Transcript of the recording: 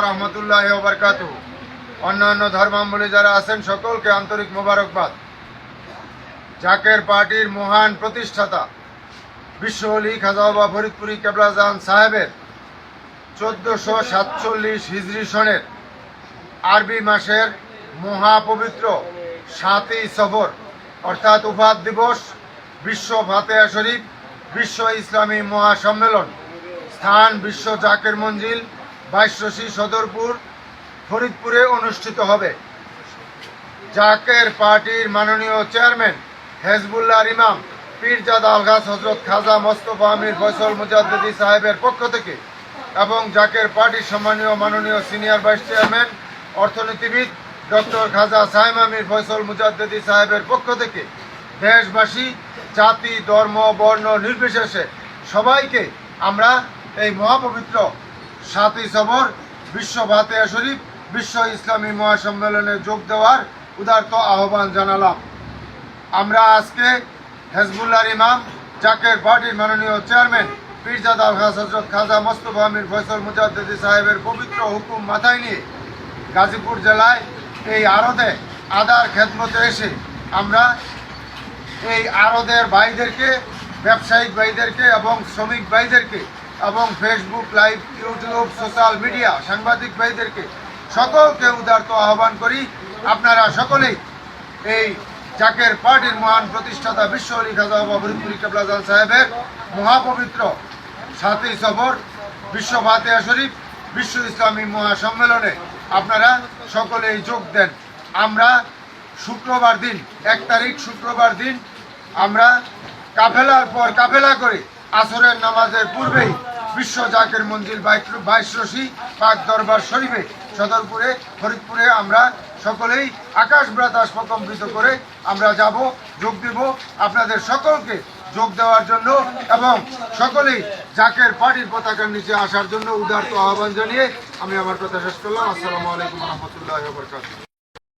রহমতুল্লাহ ওয়া বারাকাতুহু। অন্যান্য ধর্মাবলম্বী যারা আছেন সকলকে আন্তরিক মোবারকবাদ। জাকের পার্টির মহান প্রতিষ্ঠাতা বিশ্ব ওলি খাজা বাবা ফরিদপুরি কেবলাজান সাহেবের 1447 হিজরি সনের আরবি মাসের মহাপবিত্র 7ই সফর অর্থাৎ উফাত দিবস, বিশ্ব ফাতেহা শরীফ, বিশ্ব ইসলামী মহাসম্মেলন, স্থান বিশ্ব জাকের মঞ্জিল, বাইশরশি সদরপুর, ফরিদপুরে অনুষ্ঠিত হবে। জাকের পার্টির মাননীয় চেয়ারম্যান হেজবুল্লাহর ইমাম পীরজাদা আলগাস হজরত খাজা মোস্তফা আমির ফয়সল মুজাদ্দিদি সাহেবের পক্ষ থেকে এবং জাকের পার্টির সম্মানীয় মাননীয় সিনিয়র ভাইস চেয়ারম্যান অর্থনীতিবিদ ডক্টর খাজা সাহেব আমির ফয়সল মুজাদ্দিদি সাহেবের পক্ষ থেকে দেশবাসী, জাতি, ধর্ম, বর্ণ নির্বিশেষে সবাইকে আমরা এই মহাপবিত্র 7ই সফর বিশ্ব ফাতেহা শরীফ, বিশ্ব ইসলামী মহাসম্মেলনে যোগ দেওয়ার উদারত আহ্বান জানালাম। আমরা আজকে হেজবুল্লাহর ইমাম, জাকের পার্টির মাননীয় চেয়ারম্যান পীরজাদা আলগাস হজরত খাজা মোস্তফা আমির ফয়সল মুজাদ্দিদি সাহেবের পবিত্র হুকুম মাথায় নিয়ে গাজীপুর জেলায় এই আরদে আদার খেদমতে এসে আমরা এই আরদের ভাইদেরকে, ব্যবসায়িক ভাইদেরকে এবং শ্রমিক ভাইদেরকে এবং Facebook live, YouTube, social media সাংবাদিক ভাইদেরকে সকলকে উদারত আহ্বান করি, আপনারা সকলেই এই জাকের পার্টির মহান প্রতিষ্ঠাতা বিশ্ব ওলি খাজা বাবা ফরিদপুরি কেবলাজান সাহেবের মহাপবিত্র 7ই সফর বিশ্ব ফাতেহা শরীফ, বিশ্ব ইসলামী মহাসম্মেলনে আপনারা সকলেই যোগ দেন। আমরা শুক্রবার দিন 1 তারিখ শুক্রবার দিন আমরা কাফেলার পর কাফেলা করে আসরের নামাজের পূর্বেই বিশ্ব জাকের মঞ্জিল বাইশরশি পাক দরবার শরীফে সদরপুরে ফরিদপুরে আমরা সকলেই আকাশ বাতাস প্রকম্পিত করে আমরা যাব, যোগ দেব। আপনাদের সকলকে যোগ দেওয়ার জন্য এবং সকলেই জাকের পার্টির পতাকার নিচে আসার জন্য উদারত আহ্বান জানিয়ে আমি আমার কথা শেষ করলাম। আসসালামু আলাইকুম ওয়া রাহমাতুল্লাহি ওয়া বারাকাতুহু।